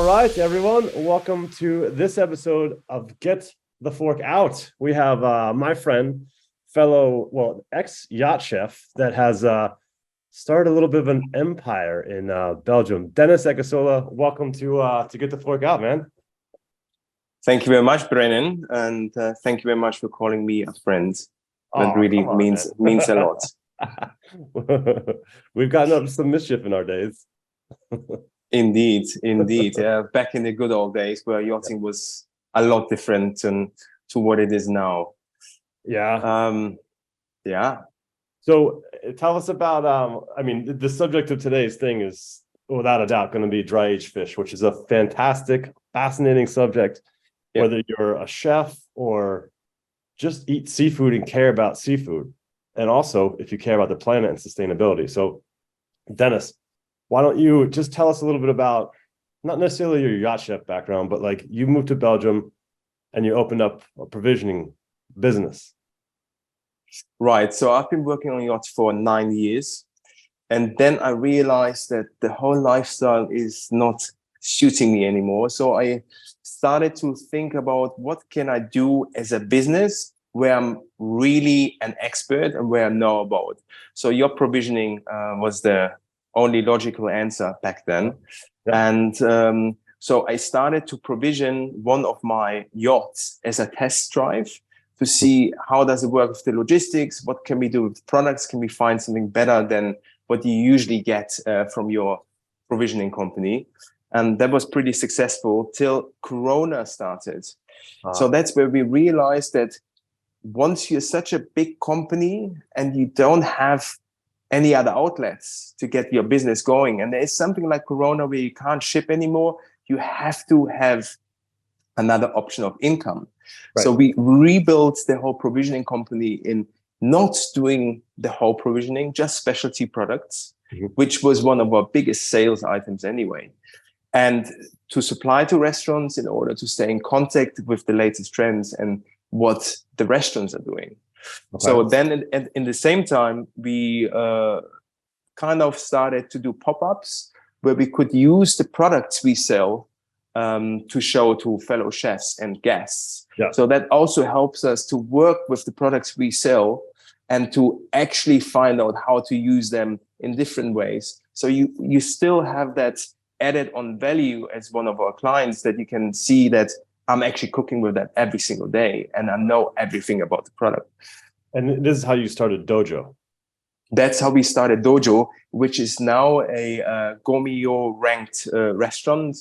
right, everyone. Welcome to this episode of Get the Fork Out. We have my friend, ex-yacht chef that has started a little bit of an empire in Belgium. Dennis Ekesola, welcome to Get the Fork Out, man. Thank you very much, Brennan, and thank you very much for calling me a friend. That really means a lot. We've gotten up to some mischief in our days. Indeed. Yeah, back in the good old days where yachting was a lot different to what it is now. Yeah. Yeah. So tell us about, the subject of today's thing is without a doubt going to be dry aged fish, which is a fantastic, fascinating subject, whether you're a chef or just eat seafood and care about seafood. And also if you care about the planet and sustainability. So Dennis, why don't you just tell us a little bit about, not necessarily your yacht chef background, but like you moved to Belgium and you opened up a provisioning business. Right. So I've been working on yachts for 9 years. And then I realized that the whole lifestyle is not suiting me anymore. So I started to think about what can I do as a business where I'm really an expert and where I know about. So yacht provisioning was the only logical answer back then. Yeah. And so I started to provision one of my yachts as a test drive to see how does it work with the logistics, what can we do with products, can we find something better than what you usually get from your provisioning company. And that was pretty successful till Corona started. So that's where we realized that once you're such a big company and you don't have any other outlets to get your business going, and there is something like Corona where you can't ship anymore, you have to have another option of income. Right. So we rebuilt the whole provisioning company in not doing the whole provisioning, just specialty products, which was one of our biggest sales items anyway. And to supply to restaurants in order to stay in contact with the latest trends and what the restaurants are doing. Okay. So then in the same time, we kind of started to do pop-ups where we could use the products we sell to show to fellow chefs and guests. Yeah. So that also helps us to work with the products we sell and to actually find out how to use them in different ways. So you still have that added on value as one of our clients, that you can see that I'm actually cooking with that every single day and I know everything about the product. And this is how you started Dojo. That's how we started Dojo, which is now a Gourmet ranked restaurant,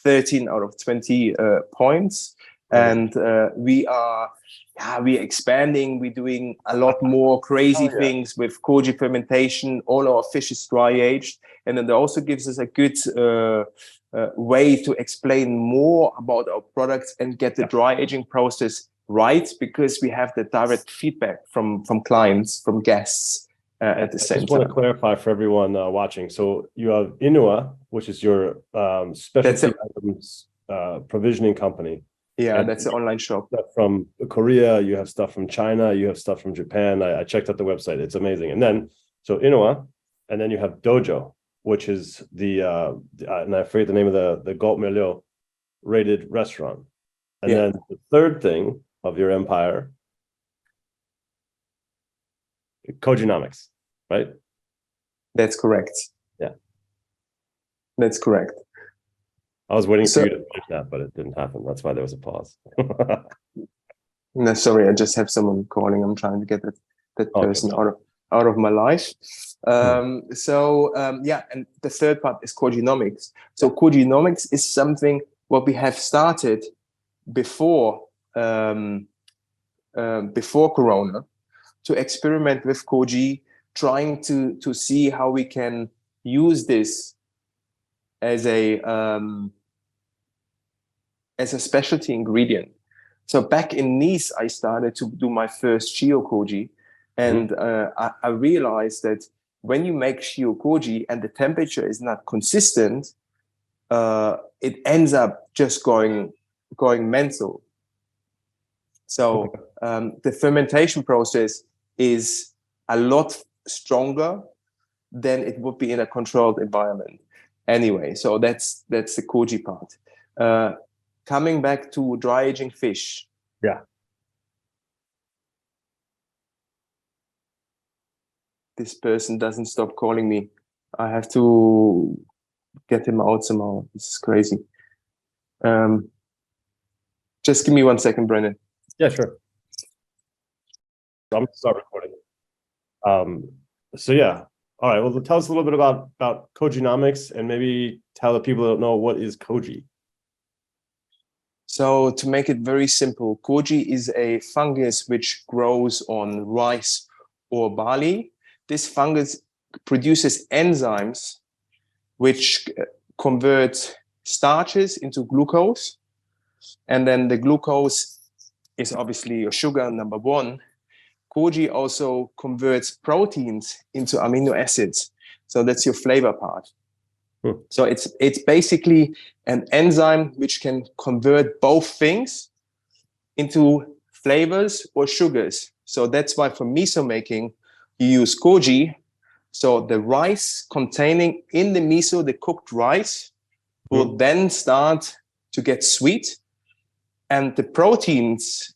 13 out of 20 points. And we are expanding. We're doing a lot more crazy things with Koji fermentation. All our fish is dry aged. And then that also gives us a good way to explain more about our products and get the dry aging process right, because we have the direct feedback from clients, from guests at the same time. I just want to clarify for everyone watching. So you have Inua, which is your specialty items provisioning company. Yeah, and that's the online shop. From Korea, you have stuff from China, you have stuff from Japan. I checked out the website. It's amazing. And then, so Inua, and then you have Dojo, which is the and I forget the name of the Galt Merlot rated restaurant. And then the third thing of your empire, Kojinomics, right? That's correct. Yeah. That's correct. I was waiting for you to finish that, but it didn't happen. That's why there was a pause. No, sorry, I just have someone calling. I'm trying to get that person out of my life. And the third part is Kojinomics. So Kojinomics is something what we have started before Corona, to experiment with Koji, trying to see how we can use this as a specialty ingredient. So back in Nice, I started to do my first shio Koji, and I realized that when you make shio Koji and the temperature is not consistent, it ends up just going mental. So the fermentation process is a lot stronger than it would be in a controlled environment. Anyway, so that's the Koji part. Coming back to dry aging fish. Yeah. This person doesn't stop calling me. I have to get him out somehow. This is crazy. Just give me 1 second, Brendan. Yeah, sure. I'm gonna start recording. So yeah. All right. Well, tell us a little bit about Kojinomics, and maybe tell the people that don't know, what is Koji. So to make it very simple, Koji is a fungus which grows on rice or barley. This fungus produces enzymes which convert starches into glucose. And then the glucose is obviously your sugar, number one. Koji also converts proteins into amino acids. So that's your flavor part. So it's basically an enzyme which can convert both things into flavors or sugars. So that's why for miso making, you use Koji. So the rice containing in the miso, the cooked rice, will then start to get sweet, and the proteins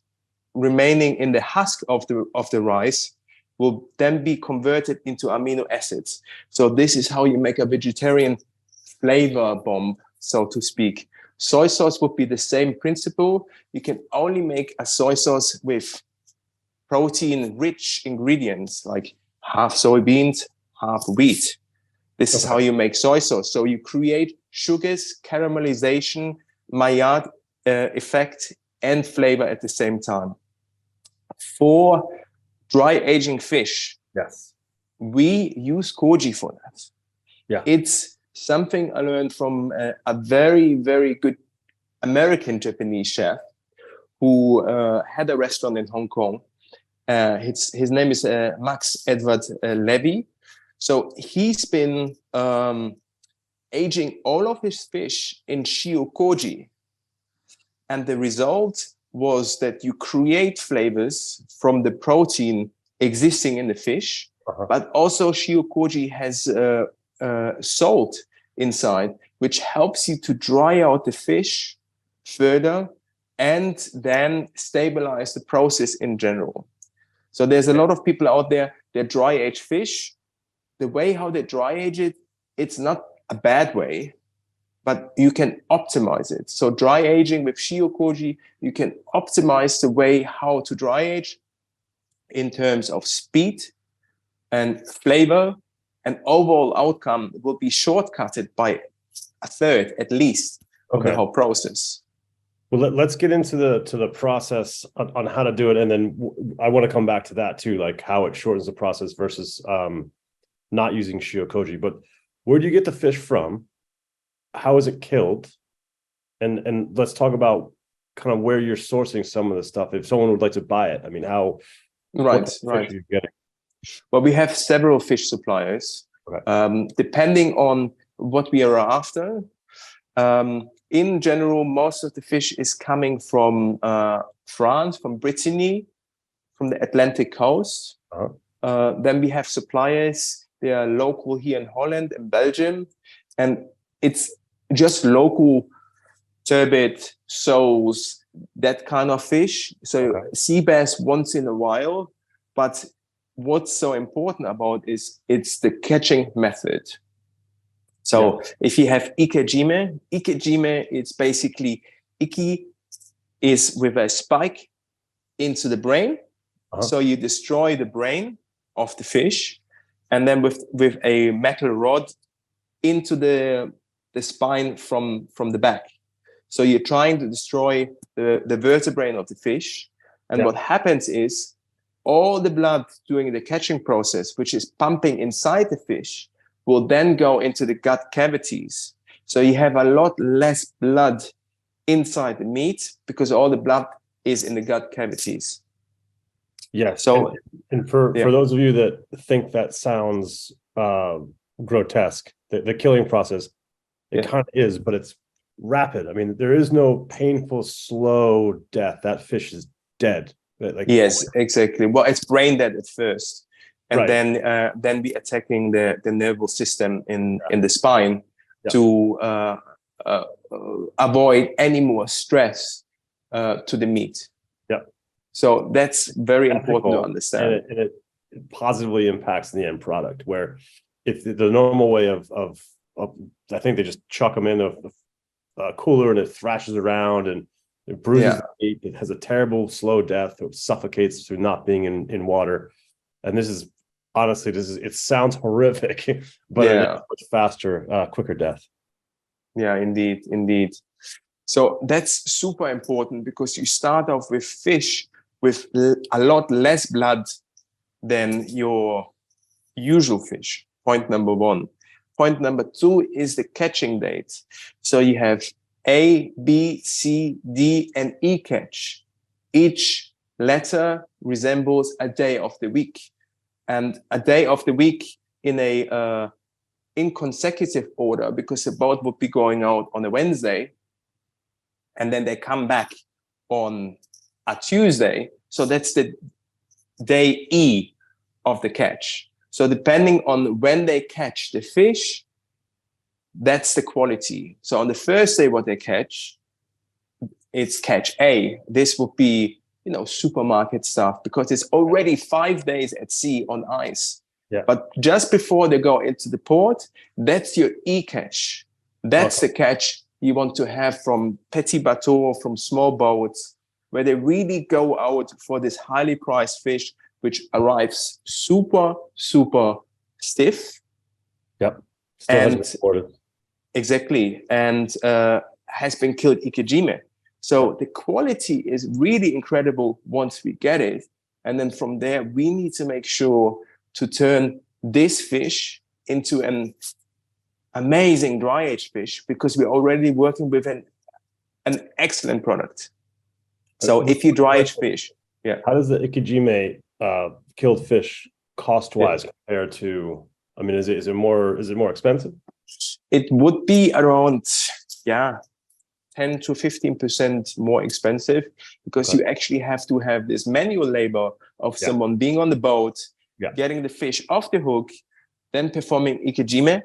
remaining in the husk of the rice will then be converted into amino acids. So this is how you make a vegetarian flavor bomb, so to speak. Soy sauce would be the same principle. You can only make a soy sauce with protein-rich ingredients, like half soybeans, half wheat. This is how you make soy sauce. So you create sugars, caramelization, Maillard effect, and flavor at the same time. For dry aging fish, Yes, we use Koji for that. Yeah. It's something I learned from a very, very good American Japanese chef who had a restaurant in Hong Kong. His name is Max Edward Levy. So he's been aging all of his fish in shio Koji. And the result was that you create flavors from the protein existing in the fish, but also shio Koji has salt inside, which helps you to dry out the fish further and then stabilize the process in general. So there's a lot of people out there that dry age fish. The way how they dry age it, it's not a bad way, but you can optimize it. So dry aging with shio Koji, you can optimize the way how to dry age in terms of speed and flavor, and overall outcome will be shortcutted by a third at least of the whole process. Well, let's get into the process on how to do it, and then I want to come back to that too, like how it shortens the process versus not using shio Koji. But where do you get the fish from? How is it killed? And let's talk about kind of where you're sourcing some of the stuff. If someone would like to buy it, I mean, how? Right. Are you getting? Well, we have several fish suppliers, depending on what we are after. In general, most of the fish is coming from France, from Brittany, from the Atlantic coast. Then we have suppliers. They are local here in Holland and Belgium, and it's just local turbot, soles, that kind of fish. So sea bass once in a while, but what's so important about is it's the catching method. So if you have ikejime, it's basically iki is with a spike into the brain. So you destroy the brain of the fish, and then with a metal rod into the spine from the back. So you're trying to destroy the vertebrae of the fish. And what happens is all the blood during the catching process, which is pumping inside the fish, will then go into the gut cavities. So you have a lot less blood inside the meat because all the blood is in the gut cavities. Yes. So, and for those of you that think that sounds grotesque, the killing process, it kind of is, but it's rapid. I mean, there is no painful, slow death. That fish is dead. Like, yes, exactly. Well, it's brain dead at first, and then we attacking the nervous system in the spine to avoid any more stress to the meat. Yeah. So that's very important to Ethical, understand. and it positively impacts the end product. Where if the normal way of I think they just chuck them in a cooler and it thrashes around and it bruises the meat. It has a terrible slow death. It suffocates through not being in water. And this is honestly, it sounds horrific, but it is much faster, quicker death. Yeah, indeed. So that's super important because you start off with fish with a lot less blood than your usual fish. Point number one. Point number two is the catching date. So you have A, B, C, D, and E catch. Each letter resembles a day of the week. And a day of the week in a in consecutive order, because the boat would be going out on a Wednesday and then they come back on a Tuesday. So that's the day E of the catch. So depending on when they catch the fish, that's the quality. So on the first day, what they catch, it's catch A. This would be, supermarket stuff because it's already 5 days at sea on ice. Yeah. But just before they go into the port, that's your E catch. That's the catch you want to have from petit bateau, from small boats, where they really go out for this highly priced fish, which arrives super, super stiff. Yep. Still hasn't been reported. Exactly. And has been killed ikejime. So the quality is really incredible once we get it. And then from there, we need to make sure to turn this fish into an amazing dry aged fish because we're already working with an excellent product. So if you dry age fish, how does the ikejime killed fish cost wise compared to? I mean, is it more expensive? It would be around 10 to 15% more expensive because you actually have to have this manual labor of someone being on the boat, getting the fish off the hook, then performing ikejime,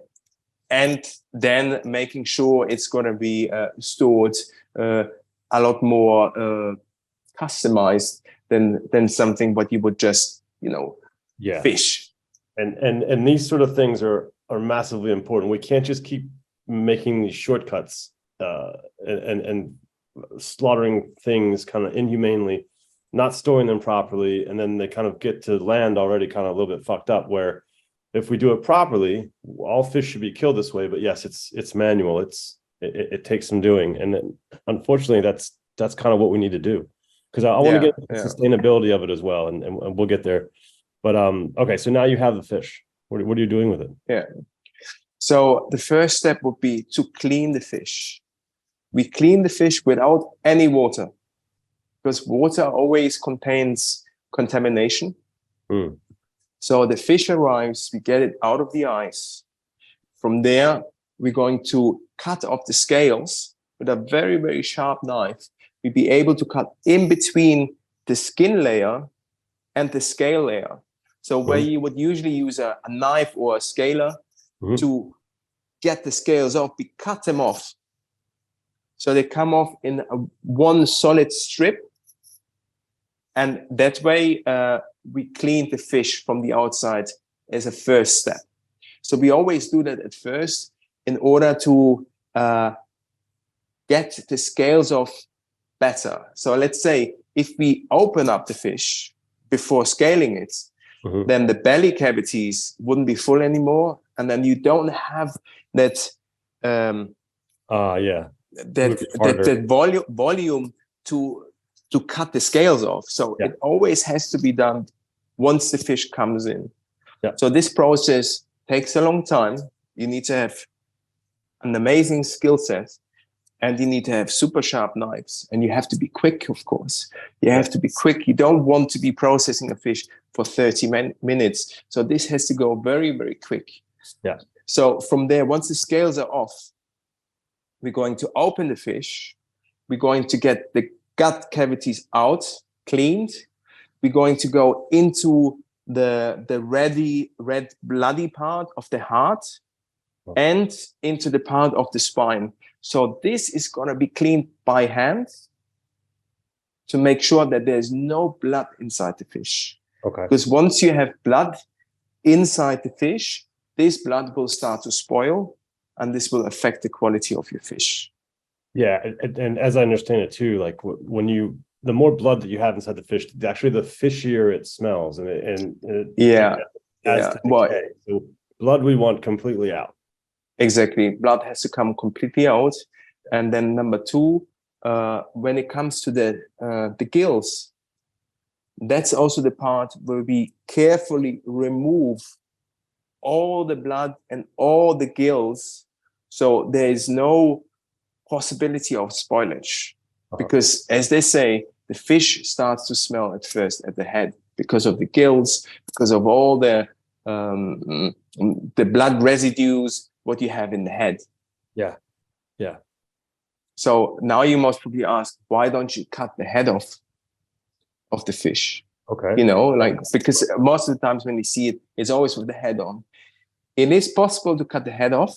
and then making sure it's going to be stored a lot more customized than something what you would just fish. And these sort of things are massively important. We can't just keep making these shortcuts and slaughtering things kind of inhumanely, not storing them properly, and then they kind of get to land already kind of a little bit fucked up. Where if we do it properly, all fish should be killed this way. But yes, it's manual. It takes some doing, and then, unfortunately, that's kind of what we need to do. Because I want to get the sustainability of it as well, and we'll get there. But okay, so now you have the fish. What are you doing with it? Yeah. So the first step would be to clean the fish. We clean the fish without any water because water always contains contamination. So the fish arrives, we get it out of the ice. From there, we're going to cut off the scales with a very, very sharp knife. We'll be able to cut in between the skin layer and the scale layer. So where you would usually use a knife or a scaler to get the scales off, we cut them off. So they come off in one solid strip. And that way we clean the fish from the outside as a first step. So we always do that at first in order to get the scales off better. So let's say if we open up the fish before scaling it, then the belly cavities wouldn't be full anymore, and then you don't have that volume to cut the scales off. So it always has to be done once the fish comes in. So this process takes a long time. You need to have an amazing skill set, and you need to have super sharp knives, and you have to be quick, of course. You have to be quick. You don't want to be processing a fish for 30 minutes. So this has to go very, very quick. So from there, once the scales are off, we're going to open the fish. We're going to get the gut cavities out, cleaned. We're going to go into the red bloody part of the heart and into the part of the spine. So this is going to be cleaned by hand to make sure that there's no blood inside the fish. Okay. Because once you have blood inside the fish, this blood will start to spoil, and this will affect the quality of your fish. Yeah, and as I understand it too, like when the more blood that you have inside the fish, actually the fishier it smells, and it Yeah, adds yeah. to Well, decay. So blood we want completely out. exactly. Blood has to come completely out. And then number two, when it comes to the gills, that's also the part where we carefully remove all the blood and all the gills, so there is no possibility of spoilage. Because as they say, the fish starts to smell at first at the head because of the gills, because of all the blood residues what you have in the head. Yeah, yeah. So now you must probably ask, why don't you cut the head off of the fish? Okay. You know, like, because most of the times when you see it, it's always with the head on. It is possible to cut the head off,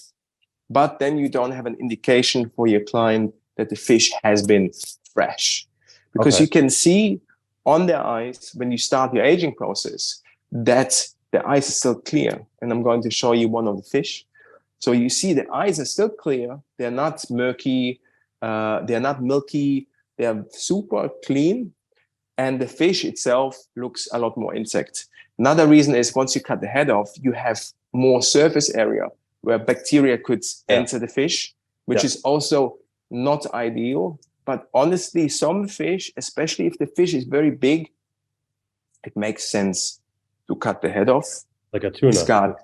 but then you don't have an indication for your client that the fish has been fresh. Because you can see on the eyes when you start your aging process that the eyes are still clear. And I'm going to show you one of the fish. So you see the eyes are still clear. They're not murky. They're not milky. They're super clean. And the fish itself looks a lot more intact. Another reason is once you cut the head off, you have more surface area where bacteria could enter the fish, which is also not ideal. But honestly, some fish, especially if the fish is very big, it makes sense to cut the head off. Like a tuna.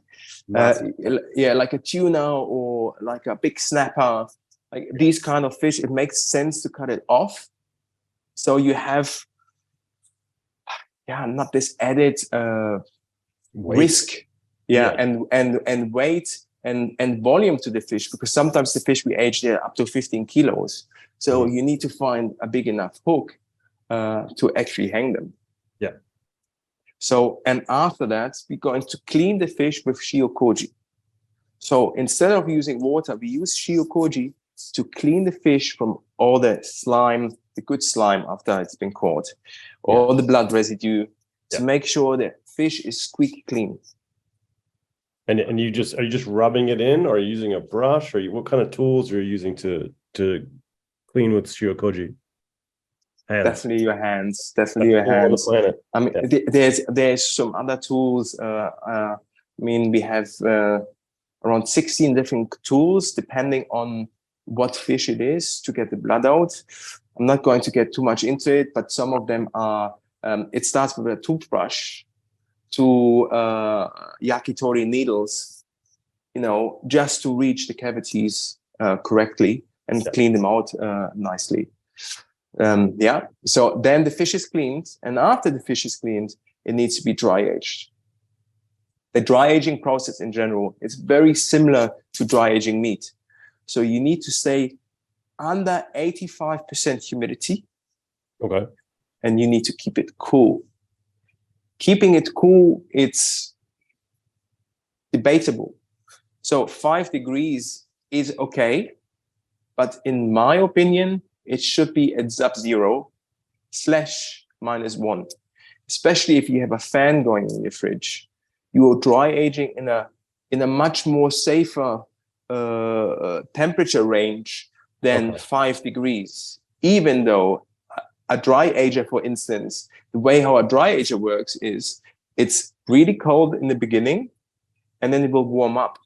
Like a tuna or like a big snapper, like these kind of fish, it makes sense to cut it off. So you have, not this added risk, and weight and volume to the fish, because sometimes the fish we age, they're up to 15 kilos. So you need to find a big enough hook to actually hang them. Yeah. So, and after that, we're going to clean the fish with shio Koji. So instead of using water, we use shio Koji to clean the fish from all the slime, the good slime after it's been caught, all the blood residue, to make sure the fish is squeaky clean. And are you just rubbing it in, or are you using a brush, or what kind of tools are you using to clean with shio Koji? Hands. Definitely your hands. Definitely your hands. On the planet. I mean, there's some other tools. I mean, we have around 16 different tools depending on what fish it is to get the blood out. I'm not going to get too much into it, but some of them are. It starts with a toothbrush to yakitori needles, you know, just to reach the cavities correctly and clean them out nicely. So then the fish is cleaned, and after the fish is cleaned, it needs to be dry aged. The dry aging process in general is very similar to dry aging meat. So you need to stay under 85% humidity. Okay. And you need to keep it cool. Keeping it cool, it's debatable. So 5 degrees is okay, but in my opinion, it should be at sub-zero /-1, especially if you have a fan going in your fridge. You are dry aging in a much more safer temperature range than 5 degrees. Even though a dry ager, for instance, the way how a dry ager works is it's really cold in the beginning, and then it will warm up.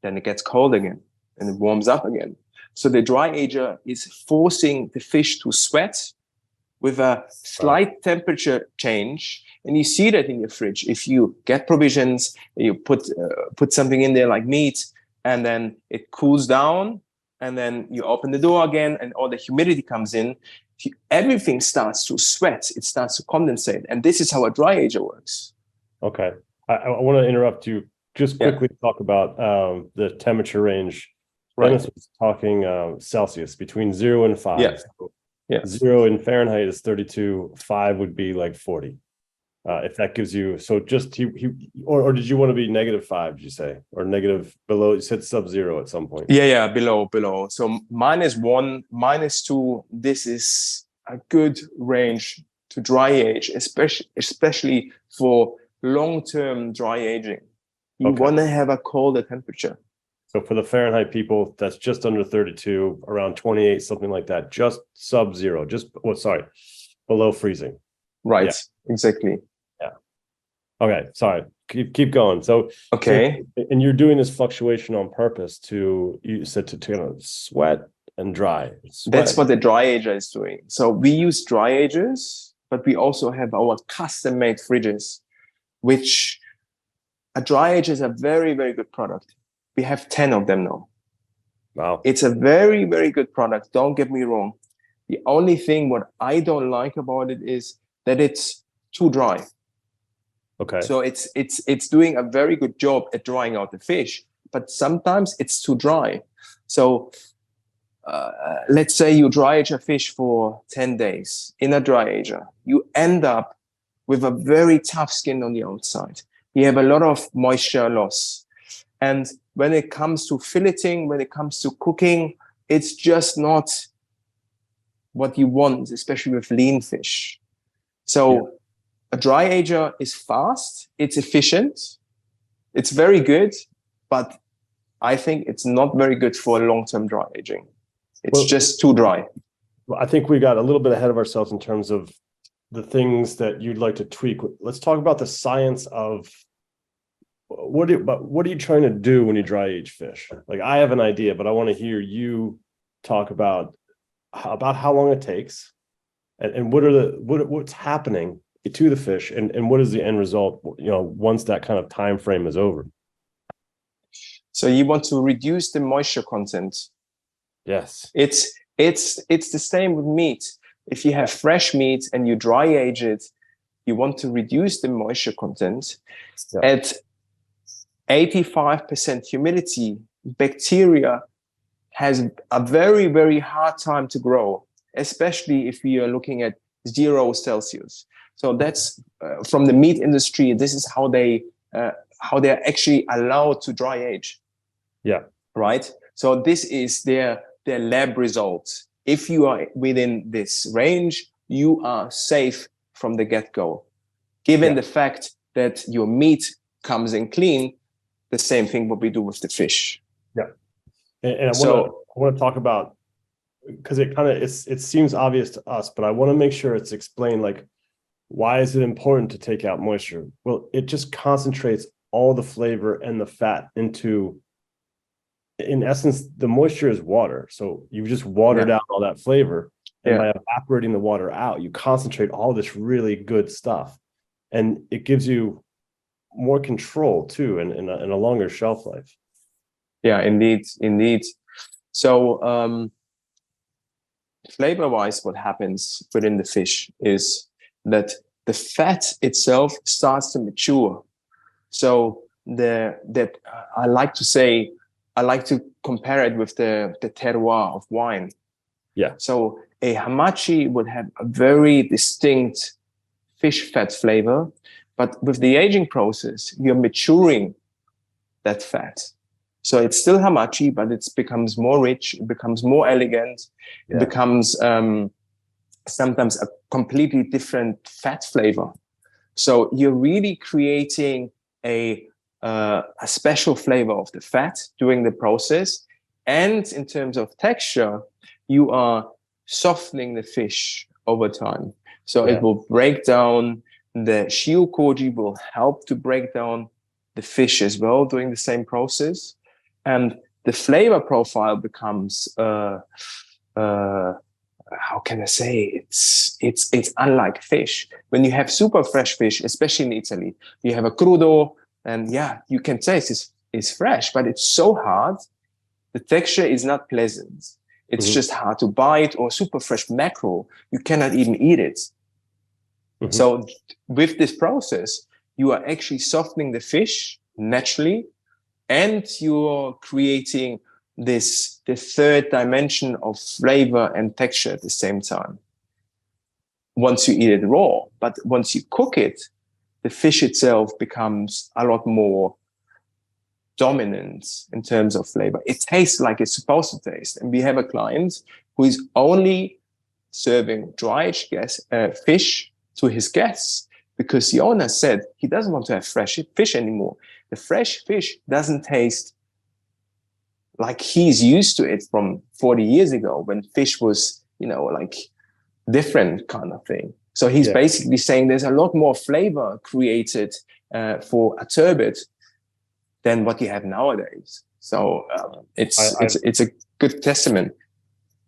Then it gets cold again, and it warms up again. So the dry ager is forcing the fish to sweat with a slight temperature change. And you see that in your fridge. If you get provisions, you put something in there like meat, and then it cools down, and then you open the door again, and all the humidity comes in, everything starts to sweat. It starts to condensate. And this is how a dry ager works. Okay. I want to interrupt you. Just quickly talk about the temperature range. Dennis was talking Celsius, between 0 and 5. Yeah. So 0 in Fahrenheit is 32. 5 would be like 40. If that gives you, so just or did you want to be -5, did you say, or negative below? You said sub-zero at some point. Yeah, below. So -1, -2, this is a good range to dry age, especially for long-term dry aging. You want to have a colder temperature. So for the Fahrenheit people, that's just under 32, around 28, something like that. Just sub-zero, below freezing. Right, yeah. Exactly. Yeah. Okay, sorry. Keep going. So okay, and you're doing this fluctuation on purpose you said to kind of sweat and dry. That's what the dry ager is doing. So we use dry agers, but we also have our custom-made fridges, which a dry ager is a very, very good product. We have 10 of them now. Wow. It's a very, very good product. Don't get me wrong. The only thing what I don't like about it is that it's too dry. Okay. So it's doing a very good job at drying out the fish, but sometimes it's too dry. So let's say you dry age a fish for 10 days in a dry ager. You end up with a very tough skin on the outside. You have a lot of moisture loss. And when it comes to filleting, when it comes to cooking, it's just not what you want, especially with lean fish. So a dry ager is fast, it's efficient, it's very good, but I think it's not very good for long-term dry aging. It's just too dry. Well, I think we got a little bit ahead of ourselves in terms of the things that you'd like to tweak. Let's talk about the science of what are you trying to do when you dry age fish? Like, I have an idea, but I want to hear you talk about how long it takes and what's happening to the fish and what is the end result, once that kind of time frame is over. So you want to reduce the moisture content. Yes. It's the same with meat. If you have fresh meat and you dry age it, you want to reduce the moisture content. At 85% humidity, bacteria has a very, very hard time to grow, especially if we are looking at 0 Celsius. So that's from the meat industry. This is how they're actually allowed to dry age. Yeah. Right. So this is their lab results. If you are within this range, you are safe from the get-go. Given the fact that your meat comes in clean, the same thing what we do with the fish. Yeah. And I want to talk about, because it seems obvious to us, but I want to make sure it's explained, like, why is it important to take out moisture? Well, it just concentrates all the flavor and the fat into, in essence, the moisture is water. So you just watered out all that flavor. And by evaporating the water out, you concentrate all this really good stuff. And it gives you more control too, and a longer shelf life. Yeah, indeed. So flavor-wise, what happens within the fish is that the fat itself starts to mature. So I like to compare it with the terroir of wine. Yeah. So a hamachi would have a very distinct fish fat flavor, but with the aging process, you're maturing that fat. So it's still hamachi, but it becomes more rich, it becomes more elegant, it becomes sometimes a completely different fat flavor. So you're really creating a special flavor of the fat during the process. And in terms of texture, you are softening the fish over time. So it will break down, the shio koji will help to break down the fish as well during the same process. And the flavor profile becomes, how can I say, it's unlike fish. When you have super fresh fish, especially in Italy, you have a crudo, and you can taste it's fresh, but it's so hard. The texture is not pleasant. It's just hard to bite. Or super fresh mackerel, you cannot even eat it. So with this process, you are actually softening the fish naturally, and you're creating the third dimension of flavor and texture at the same time. Once you eat it raw, but once you cook it, the fish itself becomes a lot more dominant in terms of flavor. It tastes like it's supposed to taste. And we have a client who is only serving dry aged fish to his guests because the owner said he doesn't want to have fresh fish anymore. The fresh fish doesn't taste like he's used to it from 40 years ago when fish was, like different kind of thing. So he's basically saying there's a lot more flavor created for a turbot than what you have nowadays. So it's a good testament.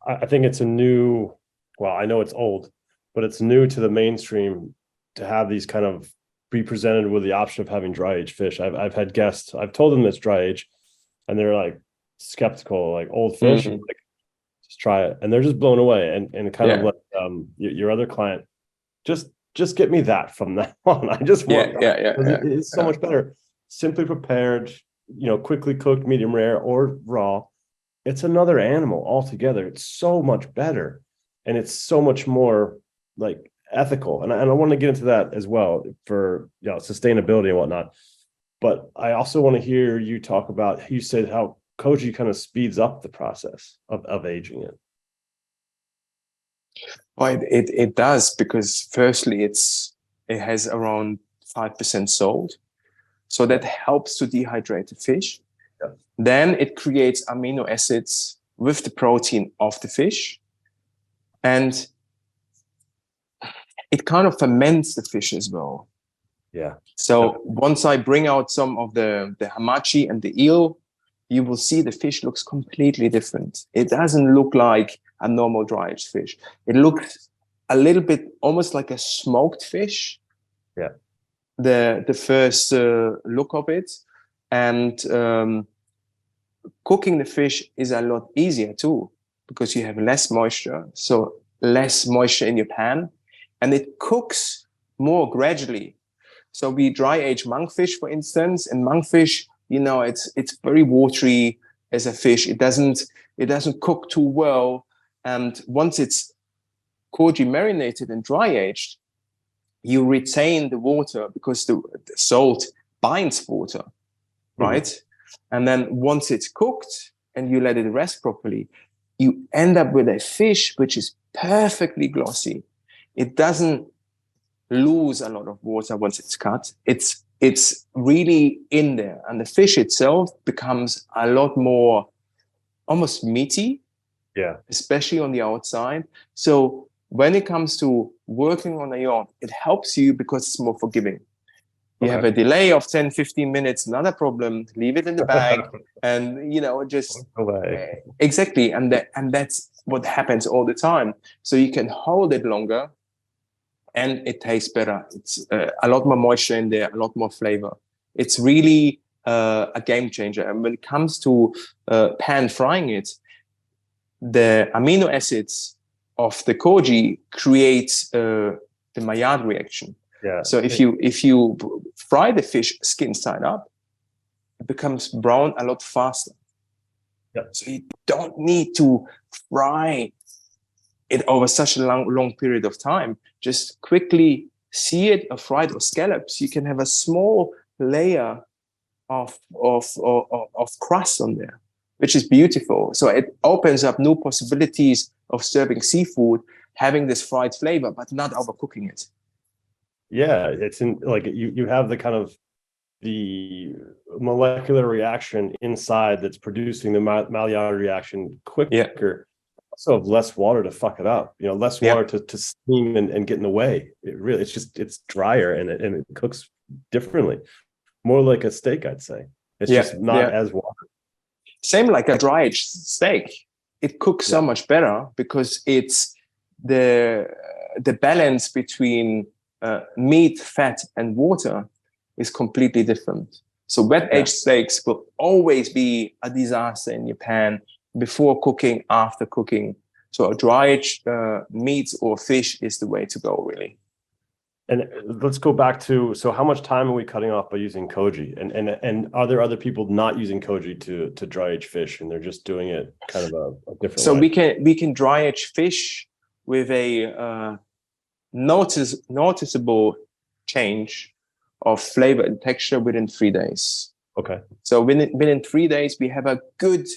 I think it's a new, well, I know it's old, but it's new to the mainstream to have these kind of be presented with the option of having dry aged fish. I've had guests, I've told them it's dry age, and they're like skeptical, like old fish, like just try it, and they're just blown away. And kind of like your other client, just get me that from that on. I just want it's so much better. Simply prepared, quickly cooked, medium rare or raw. It's another animal altogether. It's so much better, and it's so much more like ethical. And I want to get into that as well for sustainability and whatnot. But I also want to hear you talk about, you said how Koji kind of speeds up the process of aging it. Well, it does, because firstly it has around 5% salt. So that helps to dehydrate the fish. Yeah. Then it creates amino acids with the protein of the fish. And it kind of ferments the fish as well. Yeah. So once I bring out some of the hamachi and the eel, you will see the fish looks completely different. It doesn't look like a normal dry aged fish. It looks a little bit almost like a smoked fish. Yeah. The first look of it, and cooking the fish is a lot easier too, because you have less moisture, so less moisture in your pan, and it cooks more gradually. So we dry age monkfish, for instance, and monkfish, it's very watery as a fish. It doesn't cook too well, and once it's Koji marinated and dry aged, you retain the water because the salt binds water, right? Mm-hmm. And then once it's cooked and you let it rest properly, you end up with a fish which is perfectly glossy. It doesn't lose a lot of water once it's cut. It's really in there, and the fish itself becomes a lot more almost meaty, especially on the outside. So when it comes to working on a yacht, it helps you because it's more forgiving. You have a delay of 10, 15 minutes, not a problem. Leave it in the bag and, just exactly. And that's what happens all the time. So you can hold it longer and it tastes better. It's a lot more moisture in there, a lot more flavor. It's really a game changer. And when it comes to pan frying it, the amino acids of the Koji creates the Maillard reaction. Yeah. So if you fry the fish skin side up, it becomes brown a lot faster. Yeah. So you don't need to fry it over such a long period of time. Just quickly sear it or fry it or scallops. You can have a small layer of crust on there, which is beautiful. So it opens up new possibilities of serving seafood, having this fried flavor, but not overcooking it. Yeah, it's in like you have the kind of the molecular reaction inside that's producing the Maillard reaction quicker. Yeah. Also have less water to fuck it up, less water to steam and get in the way. It's drier and it cooks differently, more like a steak, I'd say. It's just not as water. Same like a dry aged steak. It cooks so much better because it's the balance between meat, fat, and water is completely different. So wet aged steaks will always be a disaster in your pan before cooking, after cooking. So a dry aged meat or fish is the way to go, really. And let's go back to, so how much time are we cutting off by using Koji? And are there other people not using Koji to dry age fish, and they're just doing it kind of a different way? So we can dry age fish with a noticeable change of flavor and texture within 3 days. Okay. So within 3 days, we have a good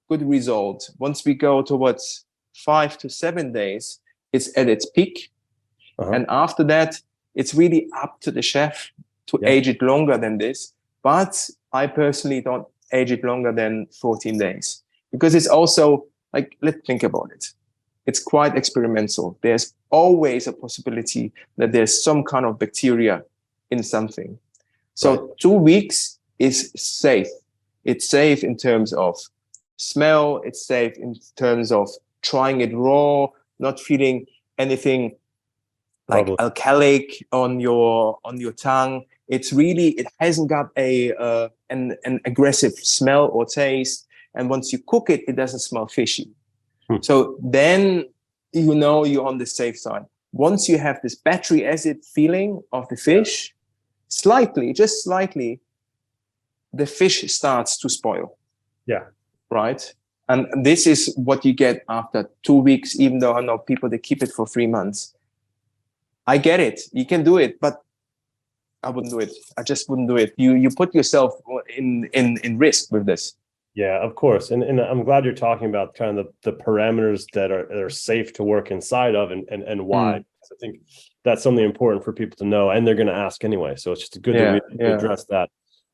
result. Once we go towards 5 to 7 days, it's at its peak. And after that, it's really up to the chef to age it longer than this. But I personally don't age it longer than 14 days because it's also like, let's think about it. It's quite experimental. There's always a possibility that there's some kind of bacteria in something. So 2 weeks is safe. It's safe in terms of smell. It's safe in terms of trying it raw, not feeling anything like alkalic on your tongue. It's really, it hasn't got an aggressive smell or taste. And once you cook it, it doesn't smell fishy. So then you know you're on the safe side. Once you have this battery acid feeling of the fish, slightly, just slightly, the fish starts to spoil. Yeah. Right. And this is what you get after 2 weeks, even though I know people, they keep it for 3 months. I get it. You can do it, but I wouldn't do it. I just wouldn't do it. You put yourself in risk with this. Yeah, of course. And I'm glad you're talking about kind of the parameters that are safe to work inside of and why. I think that's something important for people to know, and they're going to ask anyway. So it's just good that we address that.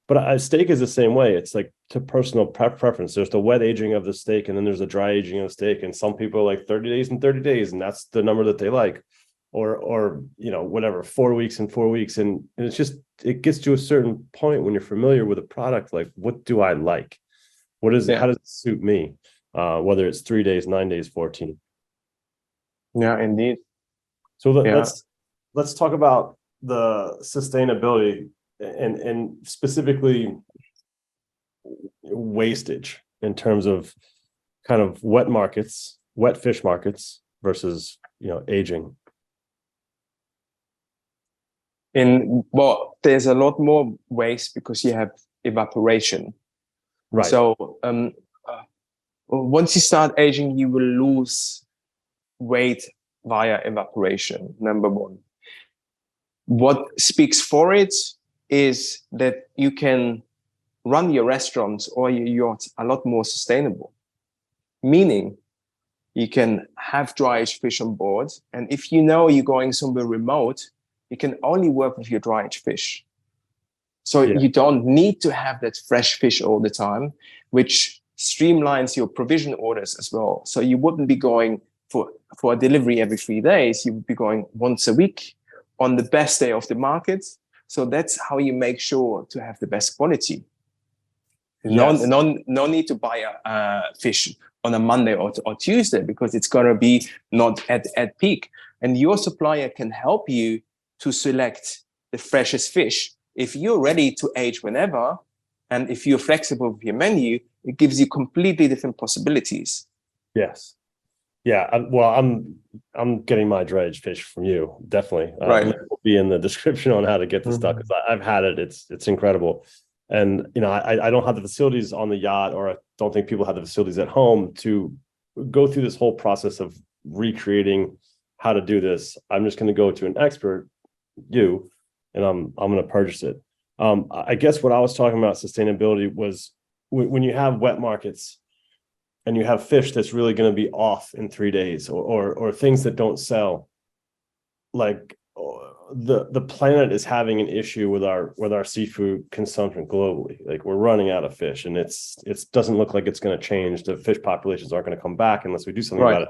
But steak is the same way. It's like to personal preference. There's the wet aging of the steak, and then there's the dry aging of the steak. And some people like 30 days and 30 days, and that's the number that they like. Or you know, whatever, 4 weeks and 4 weeks. And it's just, it gets to a certain point when you're familiar with a product, like, what do I like? What is it? How does it suit me? Whether it's 3 days, 9 days, 14. Yeah, indeed. So let's talk about the sustainability and specifically wastage in terms of kind of wet fish markets versus, you know, aging. There's a lot more waste because you have evaporation. Right. So once you start aging, you will lose weight via evaporation, number one. What speaks for it is that you can run your restaurants or your yacht a lot more sustainable. Meaning, you can have dry-aged fish on board. And if you know you're going somewhere remote, you can only work with your dry-aged fish. So you don't need to have that fresh fish all the time, which streamlines your provision orders as well. So you wouldn't be going for a delivery every 3 days. You would be going once a week on the best day of the market. So that's how you make sure to have the best quality. Yes. No need to buy a fish on a Monday or Tuesday because it's going to be not at peak. And your supplier can help you to select the freshest fish. If you're ready to age whenever, and if you're flexible with your menu, it gives you completely different possibilities. Yes. Yeah. I'm getting my dry aged fish from you. Definitely. Right. It will be in the description on how to get the stuff, because I've had it. It's incredible. And, you know, I don't have the facilities on the yacht, or I don't think people have the facilities at home to go through this whole process of recreating how to do this. I'm just going to go to an expert, you, and I'm going to purchase it. I guess what I was talking about sustainability was when you have wet markets and you have fish that's really going to be off in 3 days, or things that don't sell, like the planet is having an issue with our seafood consumption globally. Like, we're running out of fish, and it doesn't look like it's going to change. The fish populations aren't going to come back unless we do something about it.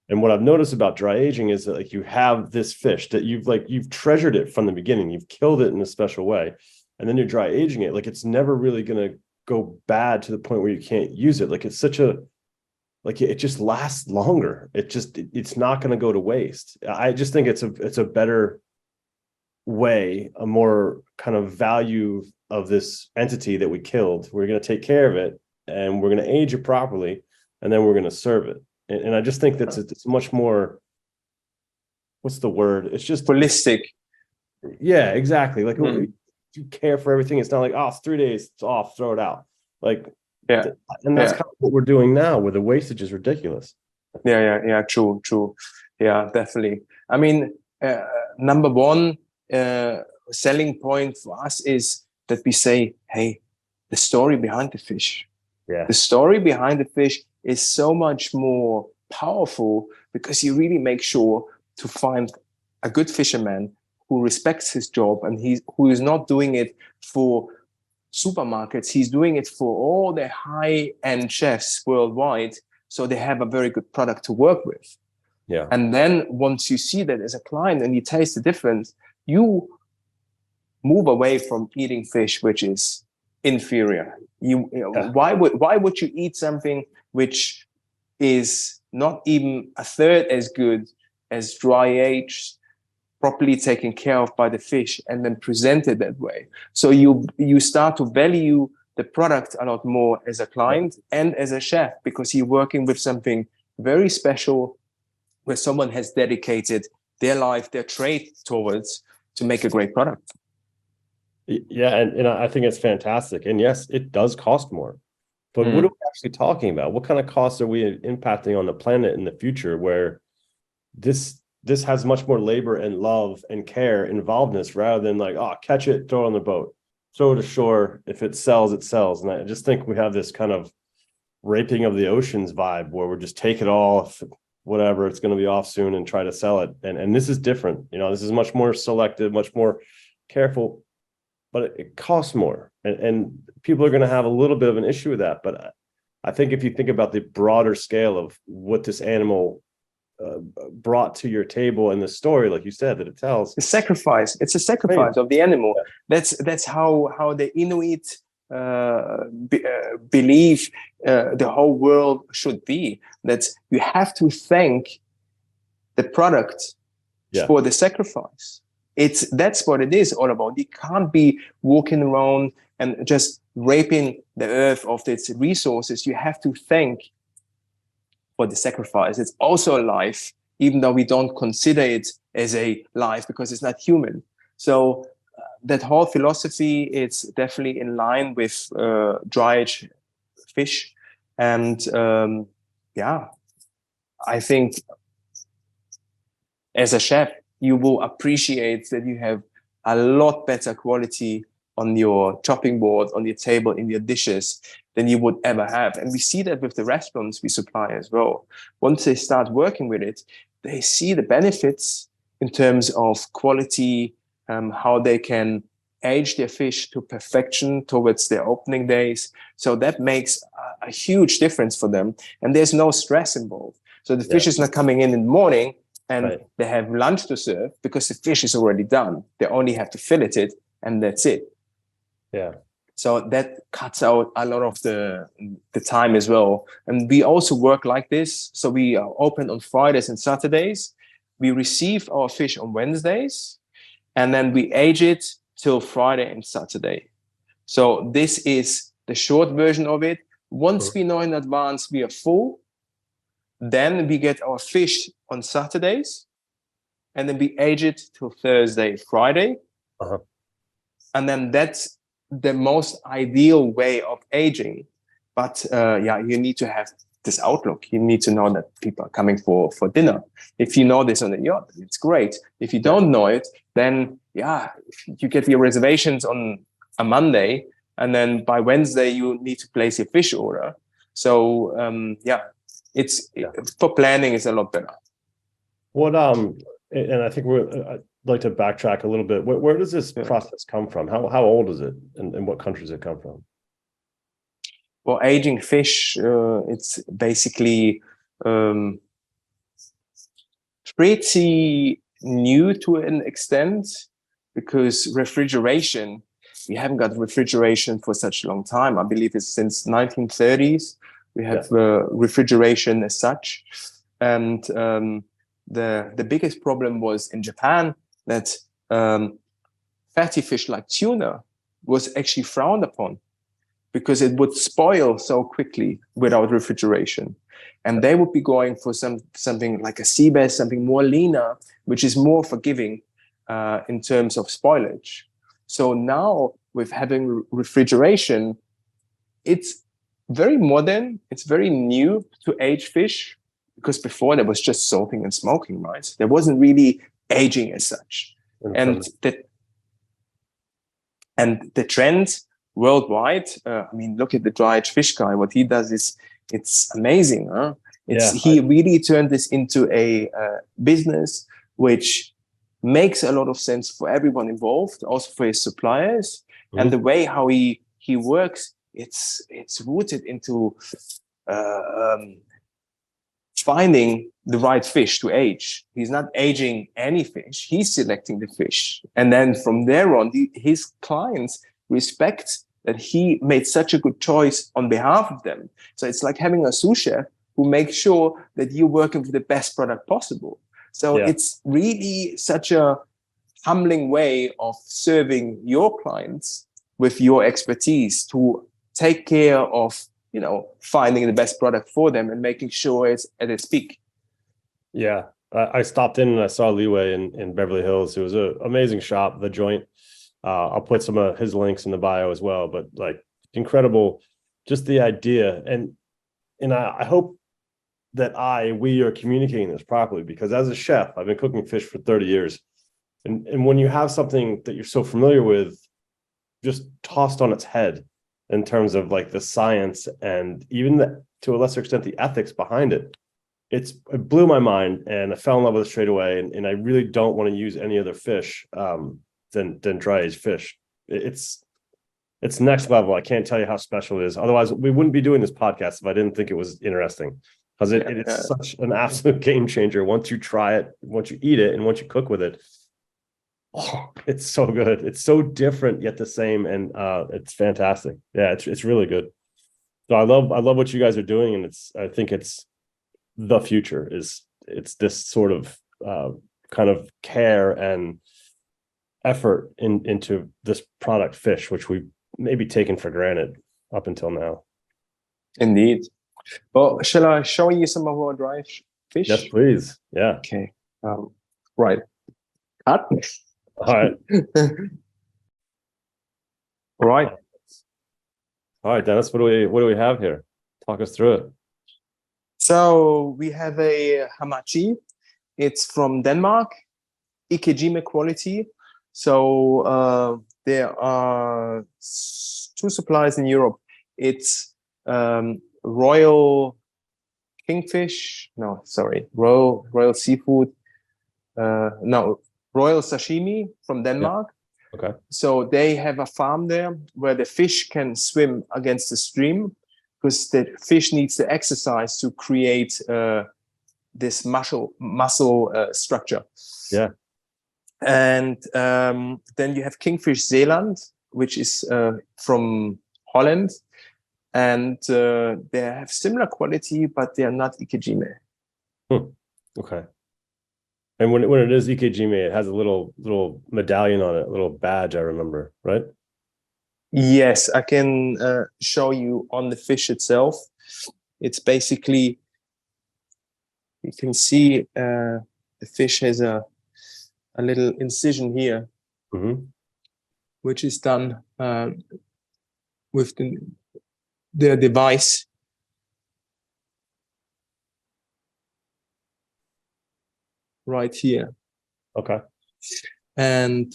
And what I've noticed about dry aging is that, like, you have this fish that you've treasured it from the beginning, you've killed it in a special way, and then you're dry aging it. Like, it's never really going to go bad to the point where you can't use it. Like, it's it just lasts longer. It's not going to go to waste. I just think it's a better way, a more kind of value of this entity that we killed. We're going to take care of it, and we're going to age it properly, and then we're going to serve it. And I just think it's much more, what's the word? It's just holistic. Yeah, exactly. Like, you care for everything. It's not like, oh, it's 3 days, it's off, throw it out. Like, and that's kind of what we're doing now, where the wastage is ridiculous. Yeah. True. Yeah, definitely. I mean, number one, selling point for us is that we say, hey, the story behind the fish. Yeah. The story behind the fish is so much more powerful because you really make sure to find a good fisherman who respects his job, and who is not doing it for supermarkets. He's doing it for all the high-end chefs worldwide, so they have a very good product to work with. Yeah. And then once you see that as a client and you taste the difference, you move away from eating fish which is inferior. Why would you eat something which is not even a third as good as dry aged, properly taken care of by the fish, and then presented that way? So you start to value the product a lot more as a client and as a chef, because you're working with something very special, where someone has dedicated their life, their trade towards, to make a great product. Yeah, and I think it's fantastic. And yes, it does cost more. But what are we actually talking about? What kind of costs are we impacting on the planet in the future, where this has much more labor and love and care involved in this, rather than like, oh, catch it, throw it on the boat, throw it ashore. If it sells, it sells. And I just think we have this kind of raping of the oceans vibe, where we're just take it all, whatever, it's going to be off soon, and try to sell it. And this is different. This is much more selective, much more careful, but it costs more. And people are going to have a little bit of an issue with that. But I think if you think about the broader scale of what this animal brought to your table and the story, like you said, that it tells, it's a sacrifice of the animal. That's how the Inuit believe the whole world should be, that you have to thank the product for the sacrifice. That's what it is all about. You can't be walking around and just raping the earth of its resources. You have to thank for the sacrifice. It's also a life, even though we don't consider it as a life because it's not human. So that whole philosophy, it's definitely in line with dry-aged fish. And I think as a chef, you will appreciate that you have a lot better quality on your chopping board, on your table, in your dishes than you would ever have. And we see that with the restaurants we supply as well. Once they start working with it, they see the benefits in terms of quality, how they can age their fish to perfection towards their opening days. So that makes a huge difference for them. And there's no stress involved. So the fish is not coming in the morning and they have lunch to serve, because the fish is already done. They only have to fillet it, and that's it. Yeah. So that cuts out a lot of the time as well. And we also work like this. So we are open on Fridays and Saturdays. We receive our fish on Wednesdays, and then we age it till Friday and Saturday. So this is the short version of it. Once we know in advance we are full, then we get our fish on Saturdays, and then we age it till Thursday, Friday. And then that's the most ideal way of aging. But you need to have this outlook. You need to know that people are coming for dinner. If you know this on the yacht, it's great. If you don't know it, then you get your reservations on a Monday, and then by Wednesday you need to place your fish order. So for planning, it's a lot better. What and I think I'd like to backtrack a little bit. Where does this process come from? How old is it, and what countries it come from? Well, aging fish, it's basically pretty new to an extent, because refrigeration, we haven't got refrigeration for such a long time. I believe it's since 1930s. We have refrigeration as such. And the biggest problem was in Japan, that fatty fish like tuna was actually frowned upon, because it would spoil so quickly without refrigeration. And they would be going for something like a sea bass, something more leaner, which is more forgiving in terms of spoilage. So now with having refrigeration, it's very modern, it's very new to age fish, because before there was just salting and smoking, right? There wasn't really aging as such. And And the trend worldwide, I mean, look at the dry-aged fish guy. What he does is, it's amazing. Huh? He really turned this into a business which makes a lot of sense for everyone involved, also for his suppliers. Mm-hmm. And the way how he works, it's rooted into finding the right fish to age. He's not aging any fish, he's selecting the fish. And then from there on, his clients respect that he made such a good choice on behalf of them. So it's like having a sous chef who makes sure that you're working with the best product possible. So it's really such a humbling way of serving your clients with your expertise to take care of, you know, finding the best product for them and making sure it's at its peak. Yeah, I stopped in and I saw Leeway in Beverly Hills. It was an amazing shop, The Joint. I'll put some of his links in the bio as well, but like incredible, just the idea. And I hope that we are communicating this properly, because as a chef, I've been cooking fish for 30 years. And when you have something that you're so familiar with just tossed on its head in terms of like the science and even to a lesser extent, the ethics behind it, it blew my mind and I fell in love with it straight away. And I really don't want to use any other fish than dry aged fish. It's next level. I can't tell you how special it is. Otherwise, we wouldn't be doing this podcast if I didn't think it was interesting, because it is such an absolute game changer. Once you try it, once you eat it, and once you cook with it, oh, it's so good. It's so different yet the same, and it's fantastic. Yeah, it's really good. So I love what you guys are doing, and I think it's the future. It's this sort of kind of care and effort into this product fish, which we've maybe taken for granted up until now. Indeed. Well, shall I show you some of our dry fish? Yes, please. Yeah. Okay. Right. Cut. All right. Right. All right, Dennis. What do we have here? Talk us through it. So we have a hamachi. It's from Denmark, ikejime quality. So there are two suppliers in Europe. It's Royal Kingfish. No, sorry, Royal Seafood. No, Royal Sashimi from Denmark. Yeah. Okay. So they have a farm there where the fish can swim against the stream, because the fish needs the exercise to create this muscle structure. Yeah. And then you have Kingfish Zeeland, which is from Holland, and they have similar quality, but they are not ikejime. Okay. And when it is ikejime, it has a little medallion on it, a little badge, I remember, right? Yes, I can show you on the fish itself. It's basically, you can see the fish has a little incision here, which is done with the device. Right here. Okay. And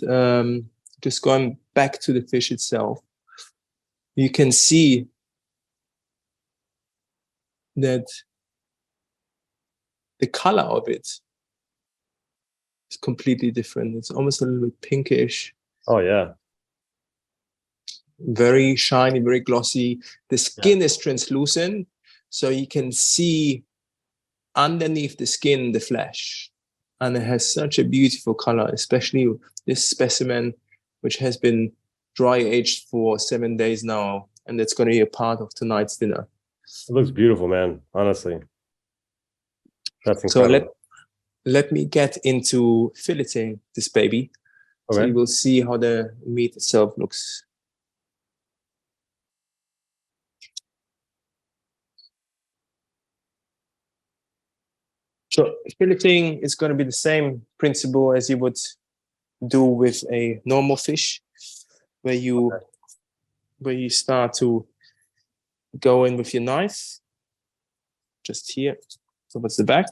just going back to the fish itself, you can see that the color of it is completely different. It's almost a little bit pinkish. Oh, yeah. Very shiny, very glossy. The skin is translucent, so you can see underneath the skin the flesh. And it has such a beautiful color, especially this specimen, which has been dry aged for 7 days now. And that's going to be a part of tonight's dinner. It looks beautiful, man. Honestly. That's incredible. So let me get into filleting this baby. Okay. So you will see how the meat itself looks. So filleting is going to be the same principle as you would do with a normal fish, where you start to go in with your knife, just here, towards the back,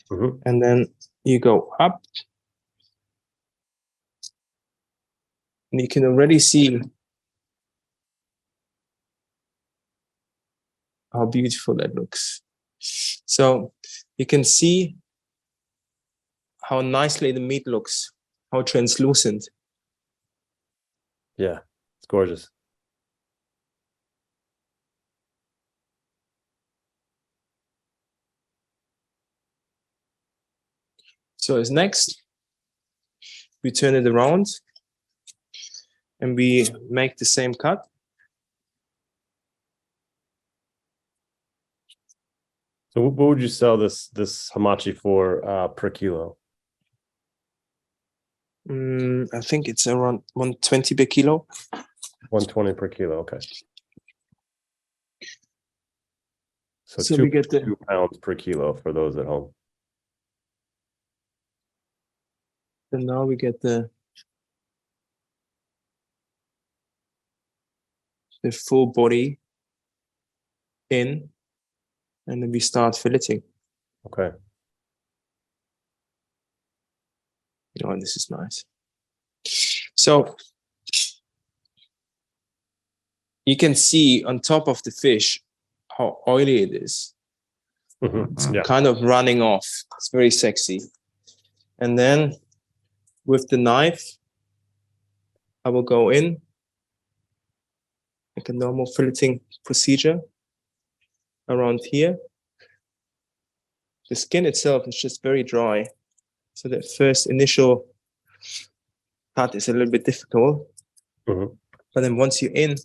and then you go up, And you can already see how beautiful that looks. So you can see how nicely the meat looks, how translucent. Yeah, it's gorgeous. So as next, we turn it around and we make the same cut. So what would you sell this hamachi for per kilo? I think it's around 120 per kilo. 120 per kilo, okay. So we get the 2 pounds per kilo for those at home. And now we get the full body in, and then we start filleting. Okay. Oh, this is nice. So you can see on top of the fish how oily it is. It's kind of running off. It's very sexy. And then with the knife, I will go in like a normal filleting procedure around here. The skin itself is just very dry. So that first initial cut is a little bit difficult. But then once you're in,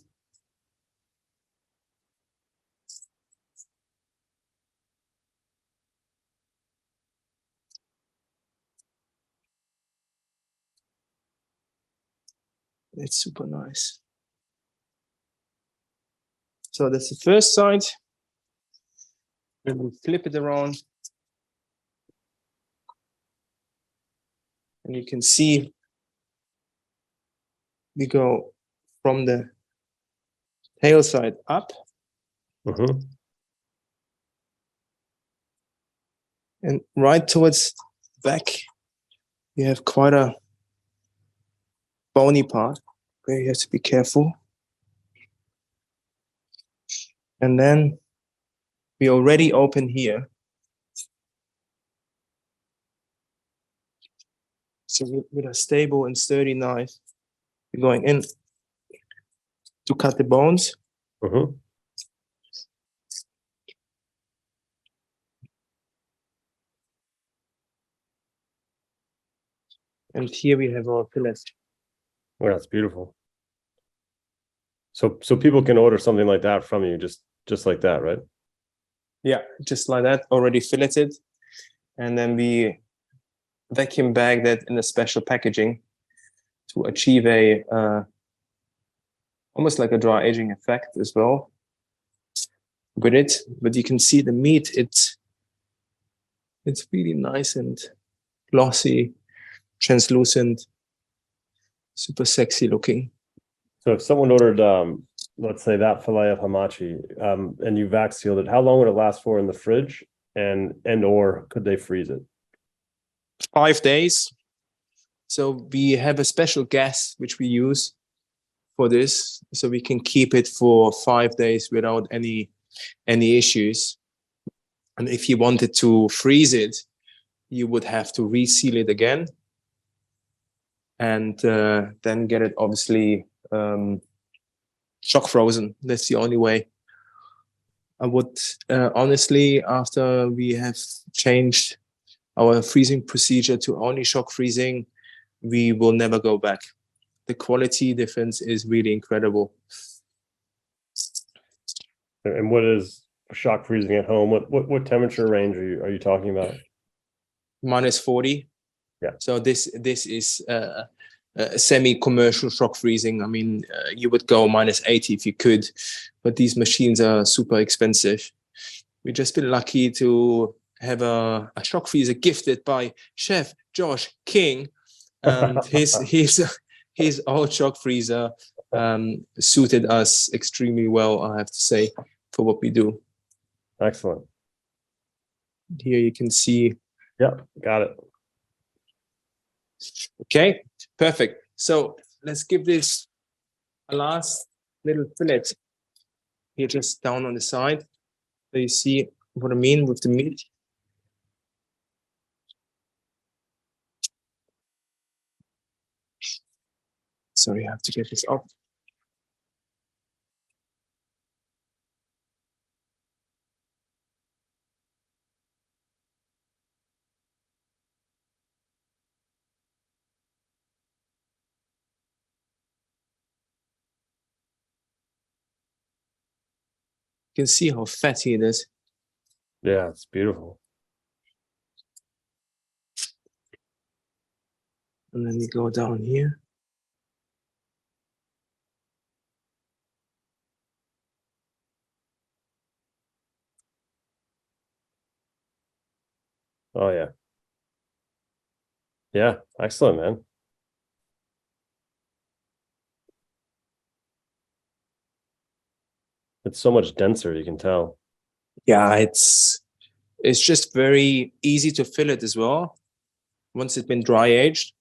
it's super nice. So that's the first side. Then we flip it around. And you can see we go from the tail side up. And right towards the back, you have quite a bony part where you have to be careful. And then we already open here. So with a stable and sturdy knife, we're going in to cut the bones. And here we have our fillet. Oh, that's beautiful. So people can order something like that from you, just like that, right? Yeah, just like that, already filleted. And then we vacuum bag that in a special packaging to achieve a almost like a dry aging effect as well with it. But you can see the meat, it's really nice and glossy, translucent, super sexy looking. So if someone ordered let's say that fillet of hamachi and you vac sealed it, how long would it last for in the fridge, and or could they freeze it? 5 days. So we have a special gas which we use for this, so we can keep it for 5 days without any issues. And if you wanted to freeze it, you would have to reseal it again, and then get it obviously shock frozen. That's the only way. I would honestly, after we have changed our freezing procedure to only shock freezing, we will never go back. The quality difference is really incredible. And what is shock freezing at home? What temperature range are you talking about? -40. Yeah. So this is semi-commercial shock freezing. I mean, you would go -80 if you could, but these machines are super expensive. We've just been lucky to have a shock freezer gifted by Chef Josh King, and his old shock freezer suited us extremely well, I have to say, for what we do. Excellent. Here you can see. Yeah, got it. Okay, perfect. So let's give this a last little fillet here, just down on the side. So you see what I mean with the meat. Sorry, I have to get this up. You can see how fatty it is. Yeah, it's beautiful. And then you go down here. Oh yeah. Yeah, excellent, man. It's so much denser, you can tell. Yeah, it's just very easy to fillet as well once it's been dry aged.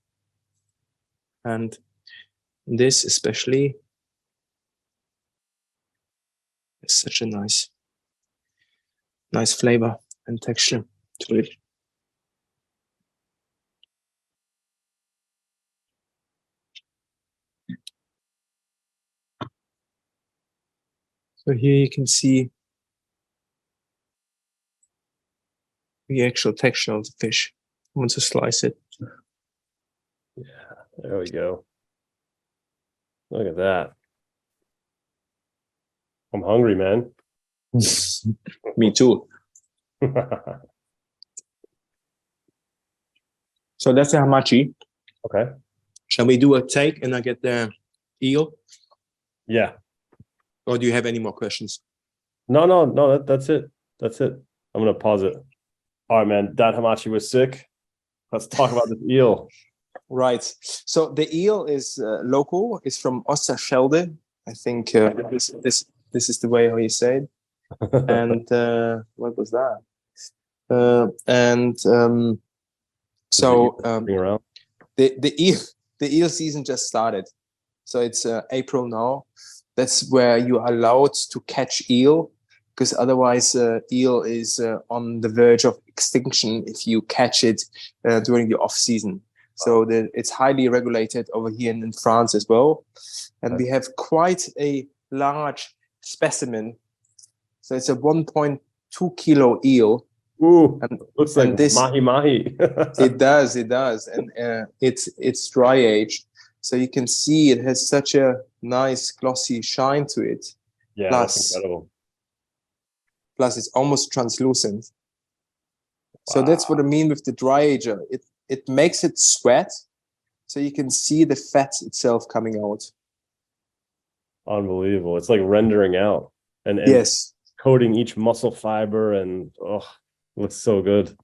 And this especially is such a nice flavor and texture to it. So here you can see the actual texture of the fish once you slice it. Yeah, there we go. Look at that. I'm hungry, man. Me too. So that's the hamachi. Okay. Shall we do a take and I get the eel? Yeah. Or do you have any more questions? No, that's it. That's it. I'm gonna pause it. All right, man. That hamachi was sick. Let's talk about this eel. Right. So the eel is local. It's from Oosterschelde. I think this is the way how you say it. And what was that? The eel season just started. So it's April now. That's where you are allowed to catch eel, because otherwise eel is on the verge of extinction if you catch it during the off season. So it's highly regulated over here in France as well. And we have quite a large specimen. So it's a 1.2 kilo eel. Ooh, looks like this, mahi. It does. And it's dry aged. So you can see it has such a nice glossy shine to it. Yeah, that's incredible. Plus it's almost translucent. Wow. So that's what I mean with the dry ager. It makes it sweat, so you can see the fat itself coming out. Unbelievable. It's like rendering out and yes, coating each muscle fiber, and looks so good.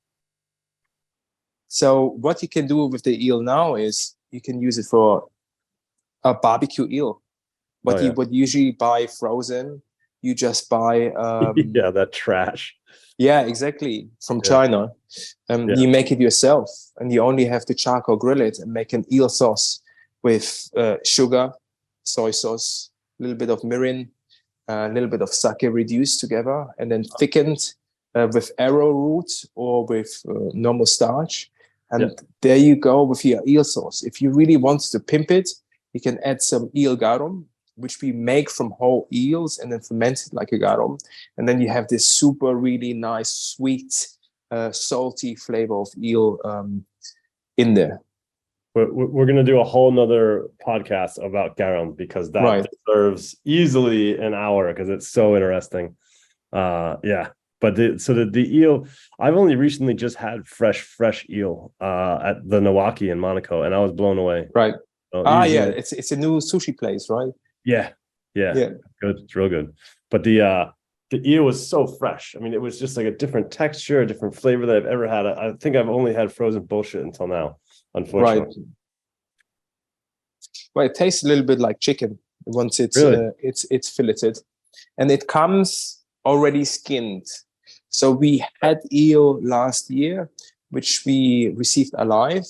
So what you can do with the eel now is you can use it for a barbecue eel. What you would usually buy frozen, you just buy yeah, that trash. Yeah, exactly, from China. You make it yourself, and you only have to charcoal grill it and make an eel sauce with sugar, soy sauce, a little bit of mirin, a little bit of sake reduced together, and then thickened with arrowroot or with normal starch. And there you go with your eel sauce. If you really want to pimp it, you can add some eel garum, which we make from whole eels and then ferment it like a garum. And then you have this super, really nice, sweet, salty flavor of eel in there. We're going to do a whole nother podcast about garum, because that deserves easily an hour, because it's so interesting. But the eel, I've only recently just had fresh eel at the Nawaki in Monaco, and I was blown away. Right. It's a new sushi place, right? Yeah. Good. It's real good. But the eel was so fresh. I mean, it was just like a different texture, a different flavor that I've ever had. I think I've only had frozen bullshit until now, unfortunately. Right. Well, it tastes a little bit like chicken once it's filleted, and it comes already skinned. So we had eel last year, which we received alive,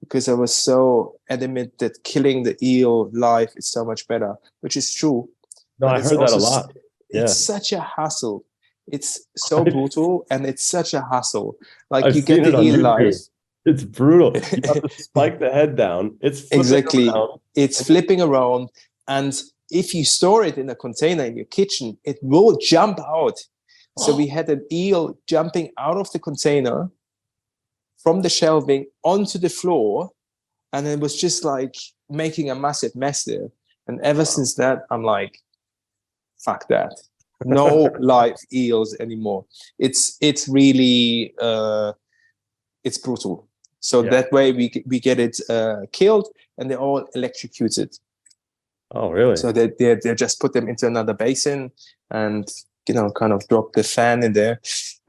because I was so adamant that killing the eel live is so much better, which is true. No, But I it's heard that a also lot. Yeah. it's such a hassle. It's so brutal and it's such a hassle. Like I've you get seen it the on eel YouTube. live. It's brutal. You have to spike the head down. It's flipping Exactly. around. It's flipping around. And if you store it in a container in your kitchen, it will jump out. So we had an eel jumping out of the container from the shelving onto the floor. And it was just like making a massive mess there. And ever since that, I'm like, fuck that. No live eels anymore. It's really it's brutal. So Yeah. that way we get it killed and they're all electrocuted. Oh, really? So they just put them into another basin and kind of drop the fan in there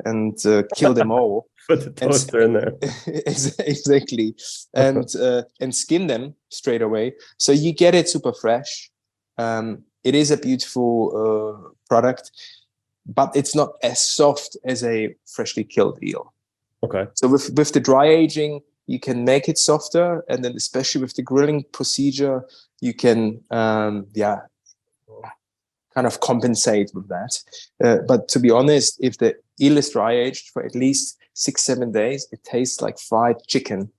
and kill them all. Put the toaster in there. Exactly, and skin them straight away. So you get it super fresh. It is a beautiful product, but it's not as soft as a freshly killed eel. Okay. So with the dry aging, you can make it softer, and then especially with the grilling procedure, you can kind of compensate with that. But to be honest, if the eel is dry aged for at least 6-7 days, it tastes like fried chicken.